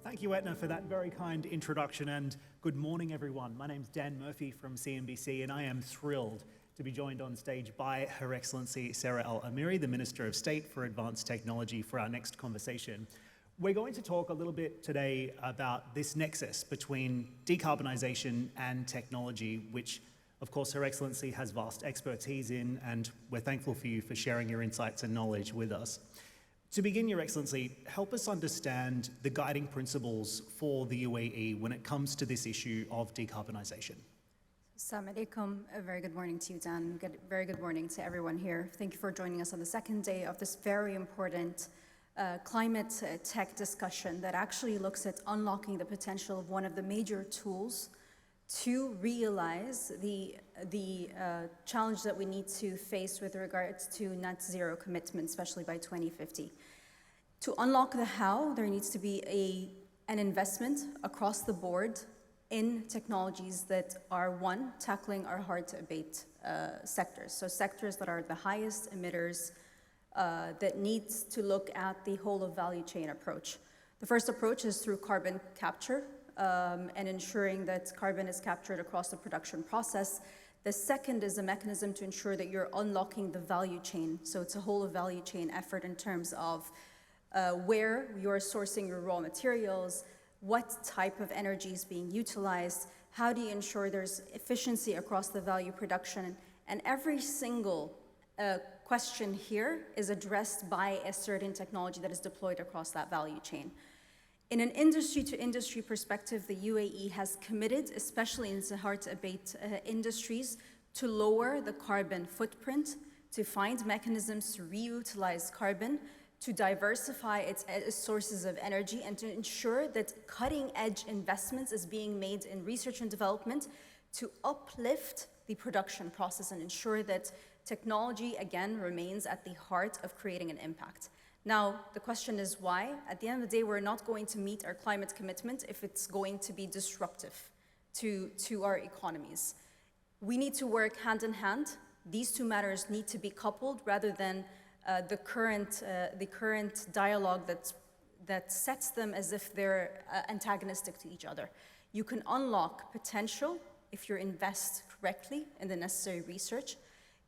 Thank you, Etna, for that very kind introduction, and good morning, everyone. My name's Dan Murphy from CNBC, and I am thrilled to be joined on stage by Her Excellency Sarah Al-Amiri, the Minister of State for Advanced Technology, for our next conversation. We're going to talk a little bit today about this nexus between decarbonisation and technology, which, of course, Her Excellency has vast expertise in, and we're thankful for you for sharing your insights and knowledge with us. To begin, Your Excellency, help us understand the guiding principles for the UAE when it comes to this issue of decarbonisation. Assalamu alaikum. A very good morning to you, Dan. Very good morning to everyone here. Thank you for joining us on the second day of this very important climate tech discussion that actually looks at unlocking the potential of one of the major tools to realize the challenge that we need to face with regards to net zero commitment, especially by 2050. To unlock the how, there needs to be an investment across the board in technologies that are, one, tackling our hard-to-abate sectors. So sectors that are the highest emitters that needs to look at the whole of value chain approach. The first approach is through carbon capture, and ensuring that carbon is captured across the production process. The second is a mechanism to ensure that you're unlocking the value chain. So it's a whole of value chain effort in terms of where you're sourcing your raw materials, what type of energy is being utilized, how do you ensure there's efficiency across the value production, and every single question here is addressed by a certain technology that is deployed across that value chain. In an industry-to-industry perspective, the UAE has committed, especially in the hard-to-abate industries, to lower the carbon footprint, to find mechanisms to reutilize carbon, to diversify its sources of energy, and to ensure that cutting-edge investments is being made in research and development to uplift the production process and ensure that technology, again, remains at the heart of creating an impact. Now, the question is why? At the end of the day, we're not going to meet our climate commitment if it's going to be disruptive to our economies. We need to work hand in hand. These two matters need to be coupled rather than the current dialogue that sets them as if they're antagonistic to each other. You can unlock potential if you invest correctly in the necessary research.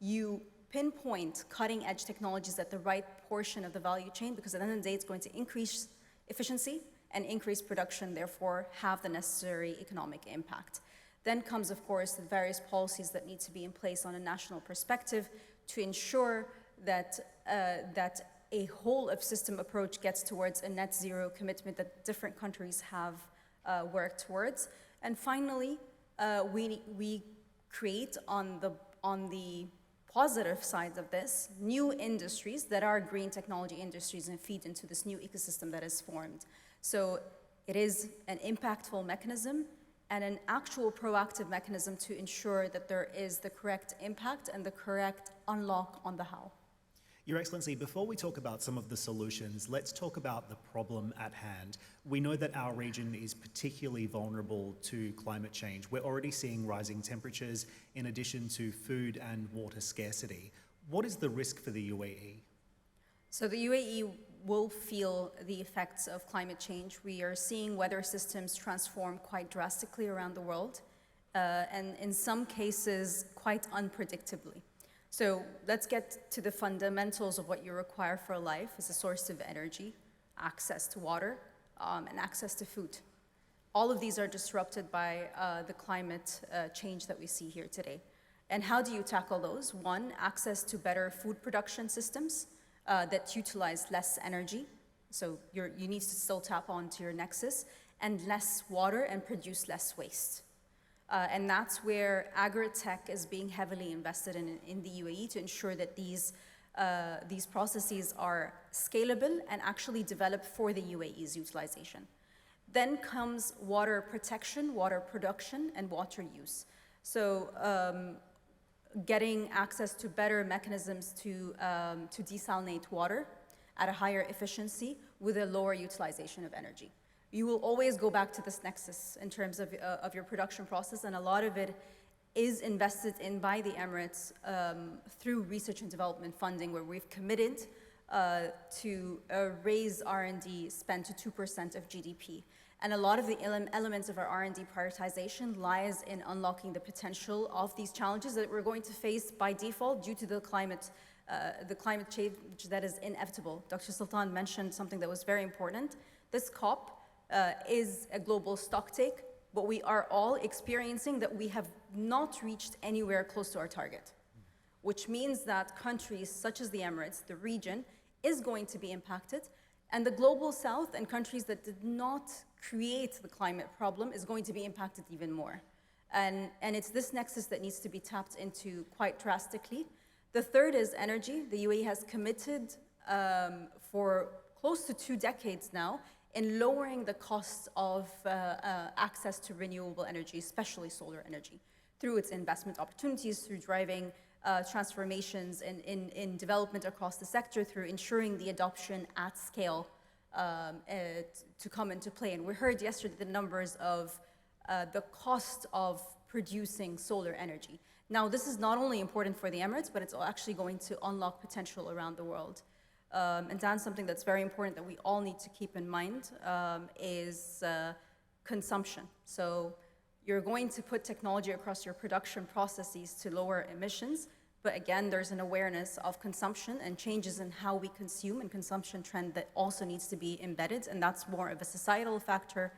You pinpoint cutting-edge technologies at the right portion of the value chain, because at the end of the day, it's going to increase efficiency and increase production, therefore have the necessary economic impact. Then comes, of course, the various policies that need to be in place on a national perspective to ensure that a whole of system approach gets towards a net zero commitment that different countries have worked towards. And finally, we create on the positive sides of this, new industries that are green technology industries and feed into this new ecosystem that is formed. So it is an impactful mechanism and an actual proactive mechanism to ensure that there is the correct impact and the correct unlock on the how. Your Excellency, before we talk about some of the solutions, let's talk about the problem at hand. We know that our region is particularly vulnerable to climate change. We're already seeing rising temperatures in addition to food and water scarcity. What is the risk for the UAE? So the UAE will feel the effects of climate change. We are seeing weather systems transform quite drastically around the world, and in some cases, quite unpredictably. So let's get to the fundamentals of what you require for life as a source of energy, access to water, and access to food. All of these are disrupted by the climate change that we see here today. And how do you tackle those? One, access to better food production systems that utilize less energy. So you need to still tap onto your nexus, and less water and produce less waste. And that's where agri-tech is being heavily invested in the UAE to ensure that these processes are scalable and actually developed for the UAE's utilization. Then comes water protection, water production, and water use. So getting access to better mechanisms to desalinate water at a higher efficiency with a lower utilization of energy. You will always go back to this nexus in terms of your production process, and a lot of it is invested in by the Emirates through research and development funding, where we've committed to raise R&D spend to 2% of GDP. And a lot of the elements of our R&D prioritization lies in unlocking the potential of these challenges that we're going to face by default due to the climate change that is inevitable. Dr. Sultan mentioned something that was very important. This COP is a global stocktake, but we are all experiencing that we have not reached anywhere close to our target, which means that countries such as the Emirates, the region, is going to be impacted, and the global south and countries that did not create the climate problem is going to be impacted even more. And it's this nexus that needs to be tapped into quite drastically. The third is energy. The UAE has committed for close to 2 decades now in lowering the costs of access to renewable energy, especially solar energy, through its investment opportunities, through driving transformations in development across the sector, through ensuring the adoption at scale to come into play. And we heard yesterday the numbers of the cost of producing solar energy. Now, this is not only important for the Emirates, but it's actually going to unlock potential around the world. And Dan, something that's very important that we all need to keep in mind is consumption. So you're going to put technology across your production processes to lower emissions, but again, there's an awareness of consumption and changes in how we consume and consumption trend that also needs to be embedded, and that's more of a societal factor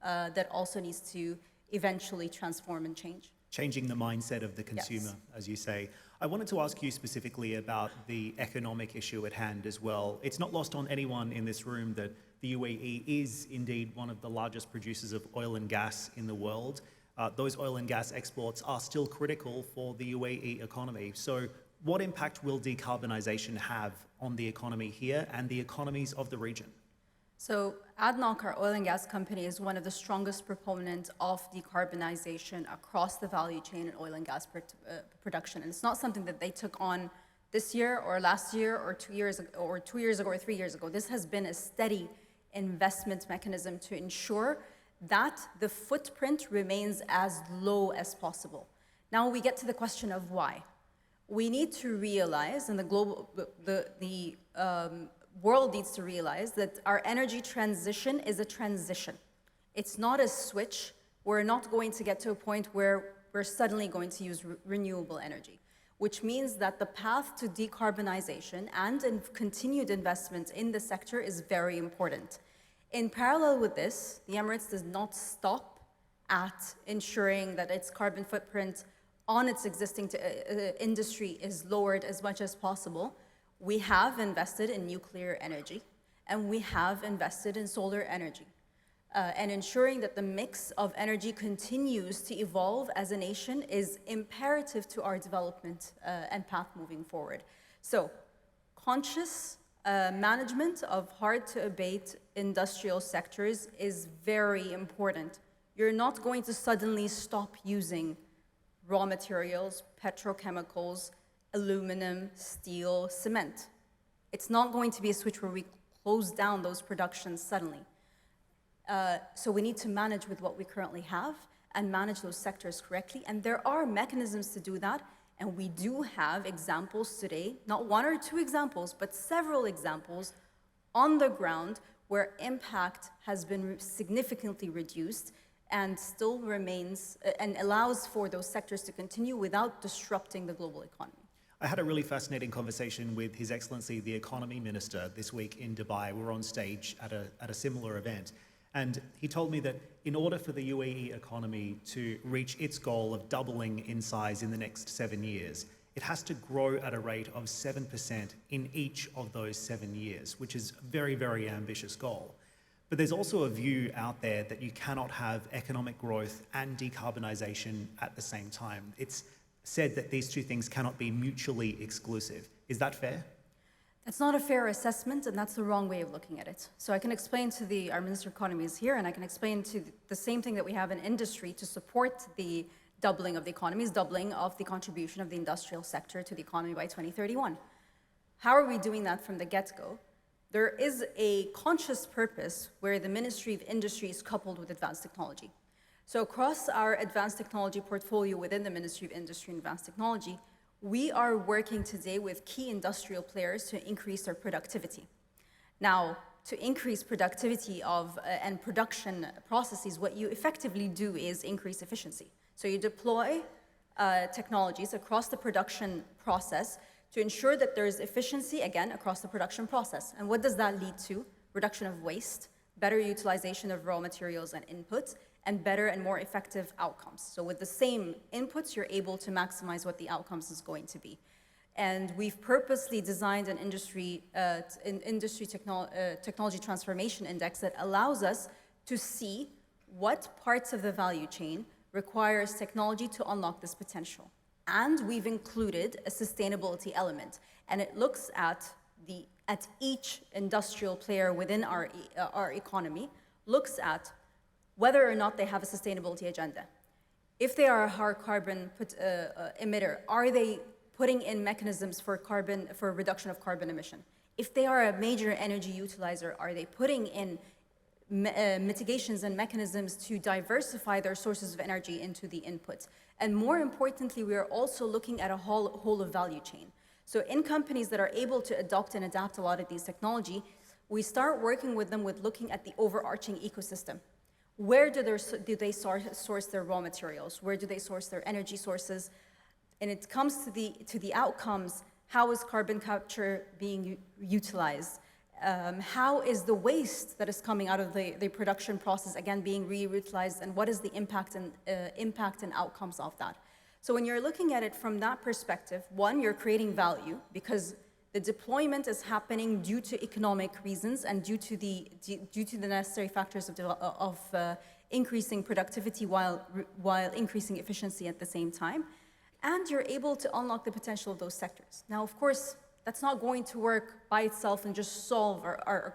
that also needs to eventually transform and change. Changing the mindset of the consumer, yes, as you say. I wanted to ask you specifically about the economic issue at hand as well. It's not lost on anyone in this room that the UAE is indeed one of the largest producers of oil and gas in the world. Those oil and gas exports are still critical for the UAE economy. So what impact will decarbonisation have on the economy here and the economies of the region? So ADNOC, our oil and gas company, is one of the strongest proponents of decarbonization across the value chain in oil and gas production. And it's not something that they took on this year or last year or 2 years ago or 2 years ago or 3 years ago. This has been a steady investment mechanism to ensure that the footprint remains as low as possible. Now we get to the question of why. We need to realize, and the world needs to realize, that our energy transition is a transition. It's not a switch. We're not going to get to a point where we're suddenly going to use renewable energy, which means that the path to decarbonization and continued investment in the sector is very important. In parallel with this, the Emirates does not stop at ensuring that its carbon footprint on its existing industry is lowered as much as possible. We have invested in nuclear energy, and we have invested in solar energy, and ensuring that the mix of energy continues to evolve as a nation is imperative to our development and path moving forward. So, conscious management of hard-to-abate industrial sectors is very important. You're not going to suddenly stop using raw materials, petrochemicals, aluminum, steel, cement. It's not going to be a switch where we close down those productions suddenly. So we need to manage with what we currently have and manage those sectors correctly. And there are mechanisms to do that. And we do have examples today, not 1 or 2 examples, but several examples on the ground where impact has been significantly reduced and still remains and allows for those sectors to continue without disrupting the global economy. I had a really fascinating conversation with His Excellency, the Economy Minister, this week in Dubai. We were on stage at a similar event. And he told me that in order for the UAE economy to reach its goal of doubling in size in the next 7 years, it has to grow at a rate of 7% in each of those 7 years, which is a very, very ambitious goal. But there's also a view out there that you cannot have economic growth and decarbonisation at the same time. It's said that these two things cannot be mutually exclusive. Is that fair? It's not a fair assessment, and that's the wrong way of looking at it. So I can explain to our Minister of Economy is here, and I can explain to the same thing that we have in industry to support the doubling of the economies, doubling of the contribution of the industrial sector to the economy by 2031. How are we doing that from the get-go? There is a conscious purpose where the Ministry of Industry is coupled with advanced technology. So across our advanced technology portfolio within the Ministry of Industry and Advanced Technology, we are working today with key industrial players to increase their productivity. Now, to increase productivity of and production processes, what you effectively do is increase efficiency. So you deploy technologies across the production process to ensure that there is efficiency, again, across the production process. And what does that lead to? Reduction of waste, better utilization of raw materials and inputs, and better and more effective outcomes. So with the same inputs, you're able to maximize what the outcomes is going to be. And we've purposely designed an technology transformation index that allows us to see what parts of the value chain requires technology to unlock this potential. And we've included a sustainability element, and it looks at each industrial player within our economy, looks at whether or not they have a sustainability agenda. If they are a high carbon emitter, are they putting in mechanisms for reduction of carbon emission? If they are a major energy utilizer, are they putting in mitigations and mechanisms to diversify their sources of energy into the inputs? And more importantly, we are also looking at a whole of value chain. So in companies that are able to adopt and adapt a lot of these technology, we start working with them with looking at the overarching ecosystem. Where do they source their raw materials? Where do they source their energy sources? And it comes to the outcomes. How is carbon capture being utilized? How is the waste that is coming out of the production process, again, being reutilized, and what is the impact and outcomes of that? So when you're looking at it from that perspective, one, you're creating value because the deployment is happening due to economic reasons and due to the necessary factors of increasing productivity while increasing efficiency at the same time. And you're able to unlock the potential of those sectors. Now, of course, that's not going to work by itself and just solve our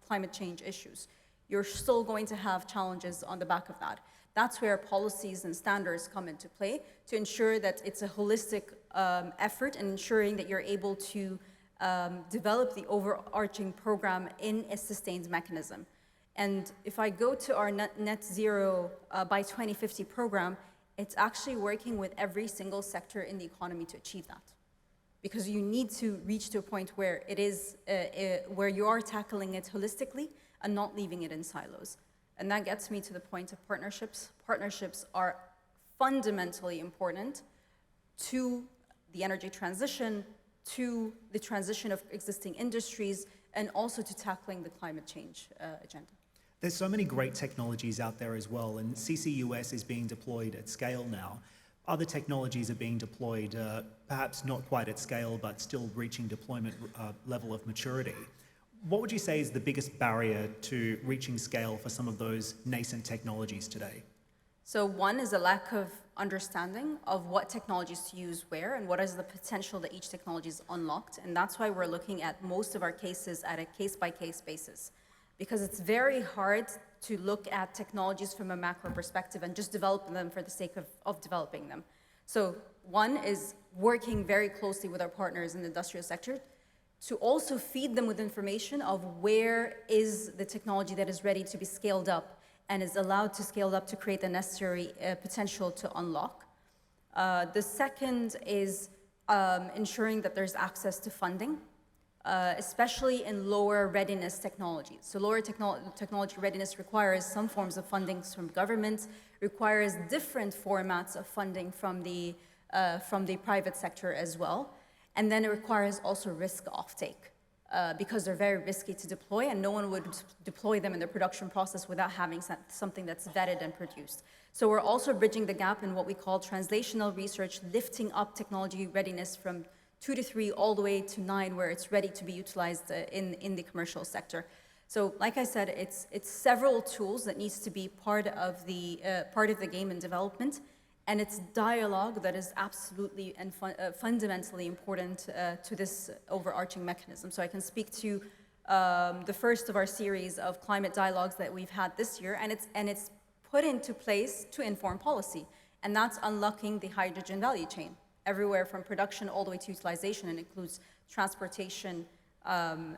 climate change issues. You're still going to have challenges on the back of that. That's where policies and standards come into play to ensure that it's a holistic effort and ensuring that you're able to develop the overarching program in a sustained mechanism. And if I go to our net zero by 2050 program, it's actually working with every single sector in the economy to achieve that. Because you need to reach to a point where it is, where you are tackling it holistically and not leaving it in silos. And that gets me to the point of partnerships. Partnerships are fundamentally important to the energy transition, to the transition of existing industries, and also to tackling the climate change agenda. There's so many great technologies out there as well, and CCUS is being deployed at scale now. Other technologies are being deployed, perhaps not quite at scale, but still reaching deployment level of maturity. What would you say is the biggest barrier to reaching scale for some of those nascent technologies today? So one is a lack of understanding of what technologies to use where and what is the potential that each technology is unlocked. And that's why we're looking at most of our cases at a case-by-case basis. Because it's very hard to look at technologies from a macro perspective and just develop them for the sake of developing them. So one is working very closely with our partners in the industrial sector to also feed them with information of where is the technology that is ready to be scaled up and is allowed to scale up to create the necessary potential to unlock. The second is ensuring that there's access to funding, especially in lower readiness technologies. So lower technology readiness requires some forms of funding from government, requires different formats of funding from the private sector as well. And then it requires also risk offtake because they're very risky to deploy, and no one would deploy them in the production process without having something that's vetted and produced. So we're also bridging the gap in what we call translational research, lifting up technology readiness from 2 to 3 all the way to 9, where it's ready to be utilized in the commercial sector. So like I said, it's several tools that needs to be part of the game in development. And it's dialogue that is absolutely and fundamentally important to this overarching mechanism. So I can speak to the first of our series of climate dialogues that we've had this year, and it's put into place to inform policy, and that's unlocking the hydrogen value chain, everywhere from production all the way to utilization, and includes transportation and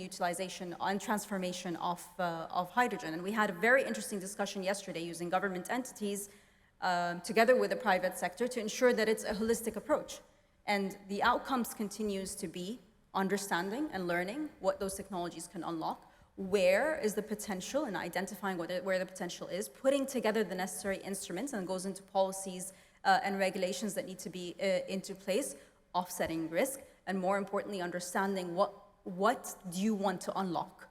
utilization and transformation of hydrogen. And we had a very interesting discussion yesterday using government entities together with the private sector to ensure that it's a holistic approach. And the outcomes continues to be understanding and learning what those technologies can unlock, where is the potential, and identifying where the potential is, putting together the necessary instruments, and it goes into policies and regulations that need to be into place, offsetting risk, and more importantly, understanding what do you want to unlock.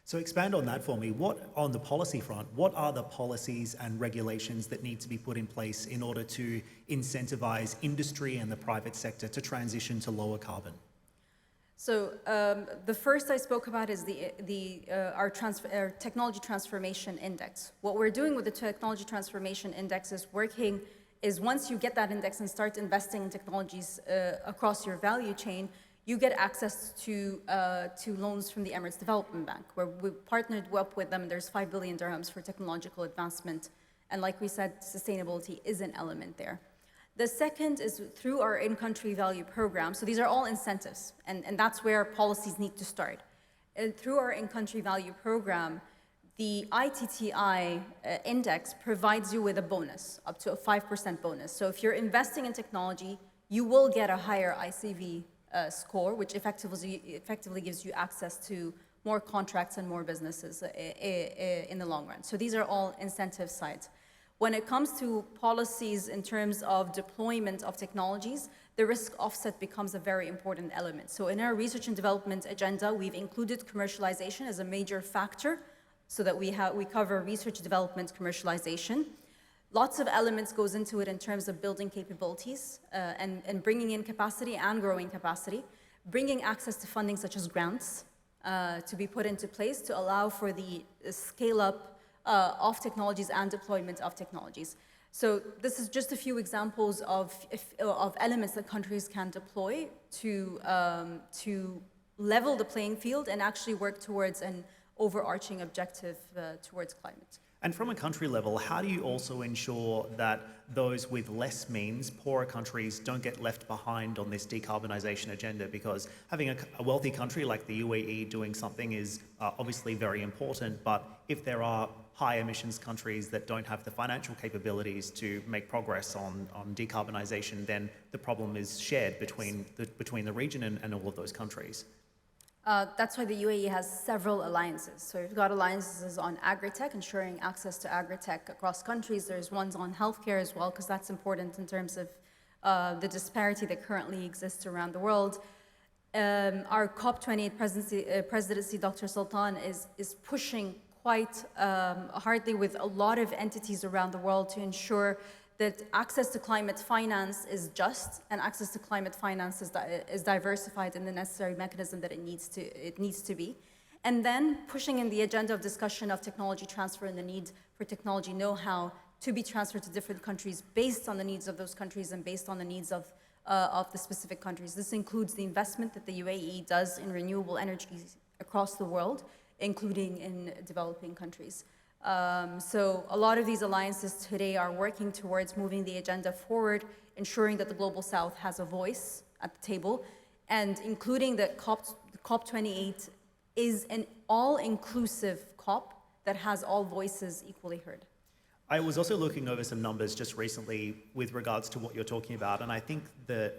So expand on that for me. On the policy front, what are the policies and regulations that need to be put in place in order to incentivize industry and the private sector to transition to lower carbon? So the first I spoke about is our Technology Transformation Index. What we're doing with the Technology Transformation Index is once you get that index and start investing in technologies across your value chain, you get access to loans from the Emirates Development Bank, where we partnered up with them. There's 5 billion dirhams for technological advancement. And like we said, sustainability is an element there. The second is through our in-country value program. So these are all incentives, and that's where policies need to start. And through our in-country value program, the ITTI index provides you with a bonus, up to a 5% bonus. So if you're investing in technology, you will get a higher ICV score, which effectively gives you access to more contracts and more businesses in the long run. So these are all incentive sides. When it comes to policies in terms of deployment of technologies, the risk offset becomes a very important element. So in our research and development agenda, we've included commercialization as a major factor so that we cover research, development, commercialization. Lots of elements goes into it in terms of building capabilities and bringing in capacity and growing capacity, bringing access to funding such as grants to be put into place to allow for the scale up of technologies and deployment of technologies. So this is just a few examples of elements that countries can deploy to level the playing field and actually work towards an overarching objective towards climate. And from a country level, how do you also ensure that those with less means, poorer countries, don't get left behind on this decarbonisation agenda? Because having a wealthy country like the UAE doing something is obviously very important, but if there are high emissions countries that don't have the financial capabilities to make progress on decarbonisation, then the problem is shared between the region and all of those countries. That's why the UAE has several alliances. So we've got alliances on agri-tech, ensuring access to agri-tech across countries. There's ones on healthcare as well, because that's important in terms of the disparity that currently exists around the world. Our COP28 presidency, Dr. Sultan, is pushing quite hardly with a lot of entities around the world to ensure that access to climate finance is just and access to climate finance is diversified in the necessary mechanism that it needs to be. And then pushing in the agenda of discussion of technology transfer and the need for technology know-how to be transferred to different countries based on the needs of those countries and based on the needs of the specific countries. This includes the investment that the UAE does in renewable energies across the world, including in developing countries. So a lot of these alliances today are working towards moving the agenda forward, ensuring that the Global South has a voice at the table, and including that COP28 is an all-inclusive COP that has all voices equally heard. I was also looking over some numbers just recently with regards to what you're talking about, and I think the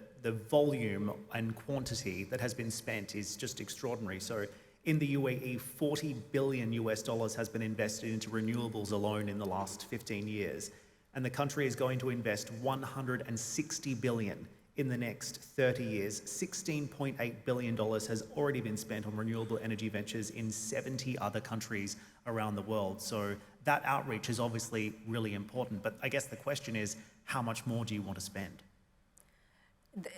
volume and quantity that has been spent is just extraordinary. So in the UAE, $40 billion has been invested into renewables alone in the last 15 years. And the country is going to invest $160 billion in the next 30 years. $16.8 billion has already been spent on renewable energy ventures in 70 other countries around the world. So that outreach is obviously really important. But I guess the question is, how much more do you want to spend?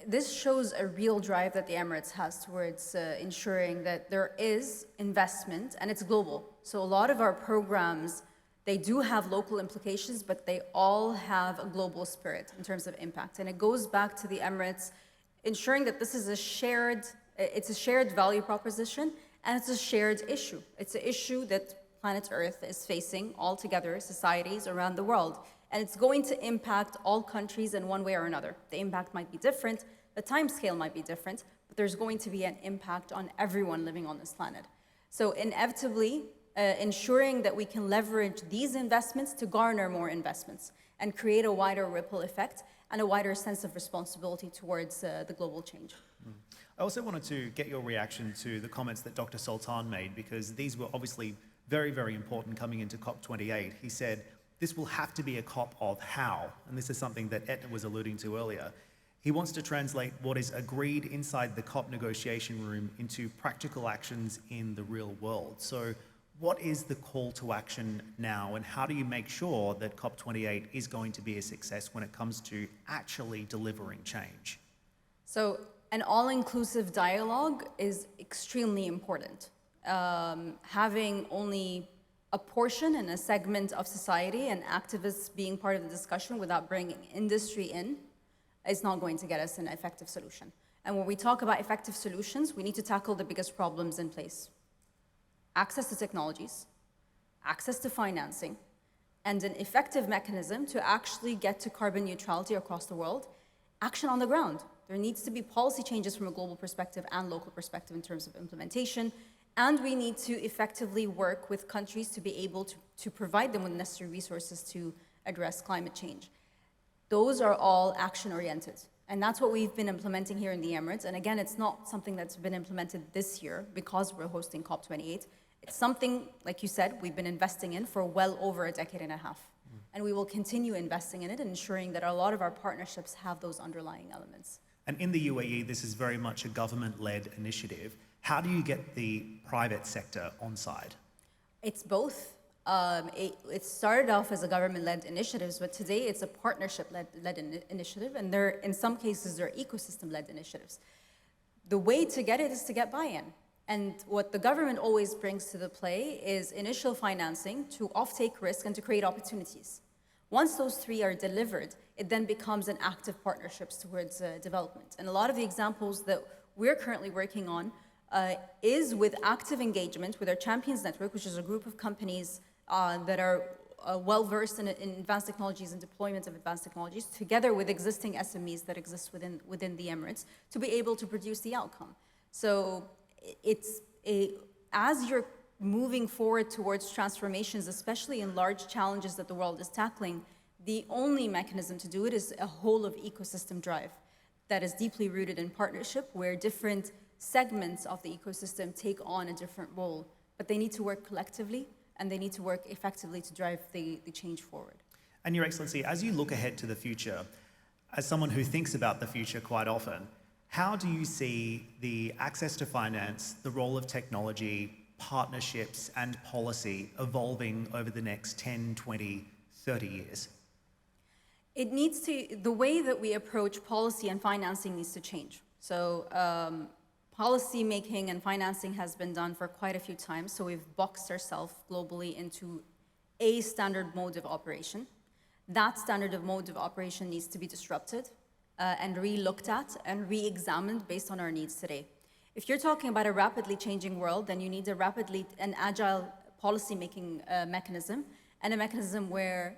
This shows a real drive that the Emirates has towards ensuring that there is investment, and it's global. So a lot of our programs, they do have local implications, but they all have a global spirit in terms of impact. And it goes back to the Emirates ensuring that this is a shared value proposition, and it's a shared issue. It's an issue that planet Earth is facing all together, societies around the world. And it's going to impact all countries in one way or another. The impact might be different, the time scale might be different, but there's going to be an impact on everyone living on this planet. So inevitably, ensuring that we can leverage these investments to garner more investments and create a wider ripple effect and a wider sense of responsibility towards the global change. I also wanted to get your reaction to the comments that Dr. Sultan made, because these were obviously very, very important coming into COP28. He said, this will have to be a COP of how, and this is something that Etna was alluding to earlier. He wants to translate what is agreed inside the COP negotiation room into practical actions in the real world. So what is the call to action now, and how do you make sure that COP28 is going to be a success when it comes to actually delivering change? So an all-inclusive dialogue is extremely important. Having only a portion and a segment of society and activists being part of the discussion without bringing industry in is not going to get us an effective solution. And when we talk about effective solutions, we need to tackle the biggest problems in place. Access to technologies, access to financing, and an effective mechanism to actually get to carbon neutrality across the world. Action on the ground. There needs to be policy changes from a global perspective and local perspective in terms of implementation. And we need to effectively work with countries to be able to provide them with necessary resources to address climate change. Those are all action-oriented. And that's what we've been implementing here in the Emirates. And again, it's not something that's been implemented this year because we're hosting COP28. It's something, like you said, we've been investing in for well over a decade and a half. And we will continue investing in it and ensuring that a lot of our partnerships have those underlying elements. And in the UAE, this is very much a government-led initiative. How do you get the private sector on side? It's both. It started off as a government-led initiative, but today it's a partnership-led initiative, and in some cases, they're ecosystem-led initiatives. The way to get it is to get buy-in. And what the government always brings to the play is initial financing to offtake risk and to create opportunities. Once those three are delivered, it then becomes an active partnerships towards development. And a lot of the examples that we're currently working on is with active engagement with our Champions Network, which is a group of companies that are well-versed in advanced technologies and deployment of advanced technologies, together with existing SMEs that exist within the Emirates, to be able to produce the outcome. So as you're moving forward towards transformations, especially in large challenges that the world is tackling, the only mechanism to do it is a whole of ecosystem drive that is deeply rooted in partnership, where different segments of the ecosystem take on a different role, but they need to work collectively and they need to work effectively to drive the change forward. And Your Excellency, as you look ahead to the future, as someone who thinks about the future quite often, how do you see the access to finance, the role of technology, partnerships and policy evolving over the next 10, 20, 30 years? It needs to, the way that we approach policy and financing needs to change. So policy making and financing has been done for quite a few times, so we've boxed ourselves globally into a standard mode of operation. That standard of mode of operation needs to be disrupted and re-looked at and re-examined based on our needs today. If you're talking about a rapidly changing world, then you need an agile policy-making mechanism, and a mechanism where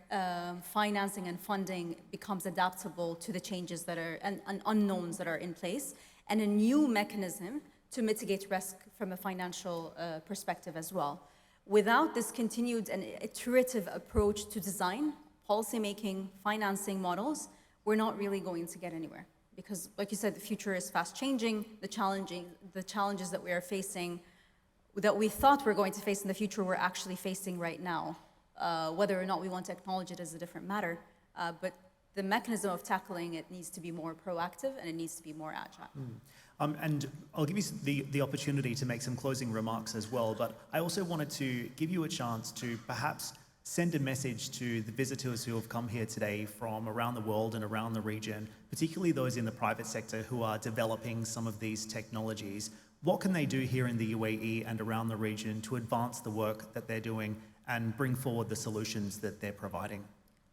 financing and funding becomes adaptable to the changes that are and unknowns that are in place, and a new mechanism to mitigate risk from a financial perspective as well. Without this continued and iterative approach to design, policy-making, financing models, we're not really going to get anywhere. Because, like you said, the future is fast changing. The challenges that we are facing, that we thought we're going to face in the future, we're actually facing right now. Whether or not we want to acknowledge it is a different matter, but the mechanism of tackling it needs to be more proactive and it needs to be more agile. And I'll give you the opportunity to make some closing remarks as well, but I also wanted to give you a chance to perhaps send a message to the visitors who have come here today from around the world and around the region, particularly those in the private sector who are developing some of these technologies. What can they do here in the UAE and around the region to advance the work that they're doing and bring forward the solutions that they're providing?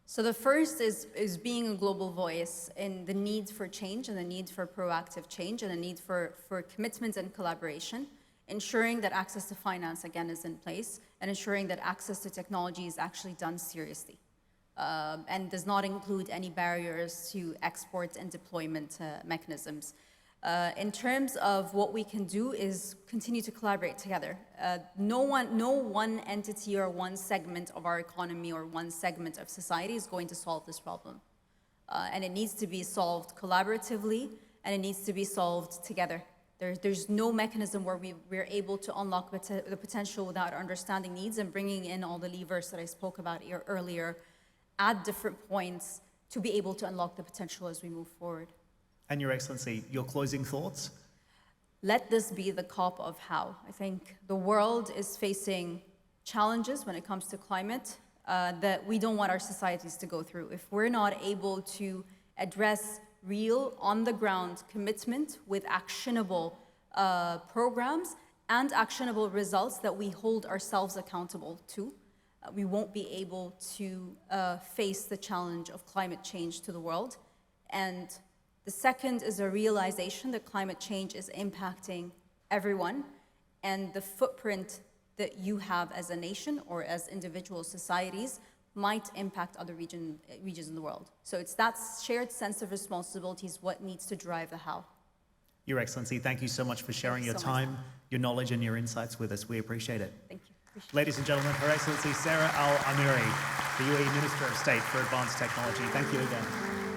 So the first is being a global voice in the need for change and the need for proactive change and the need for commitment and collaboration, ensuring that access to finance, again, is in place, and ensuring that access to technology is actually done seriously and does not include any barriers to export and deployment mechanisms. In terms of what we can do is continue to collaborate together. No one entity or one segment of our economy or one segment of society is going to solve this problem. And it needs to be solved collaboratively, and it needs to be solved together. There's no mechanism where we're able to unlock the potential without understanding needs and bringing in all the levers that I spoke about earlier at different points to be able to unlock the potential as we move forward. And Your Excellency, your closing thoughts? Let this be the COP of how. I think the world is facing challenges when it comes to climate that we don't want our societies to go through. If we're not able to address real, on-the-ground commitment with actionable programs and actionable results that we hold ourselves accountable to, we won't be able to face the challenge of climate change to the world. And the second is a realization that climate change is impacting everyone, and the footprint that you have as a nation or as individual societies might impact other regions in the world. So it's that shared sense of responsibility is what needs to drive the how. Your Excellency, thank you so much for sharing your time, your knowledge and your insights with us. We appreciate it. Thank you. Ladies and gentlemen, Her Excellency Sarah Al-Amiri, the UAE Minister of State for Advanced Technology. Thank you again.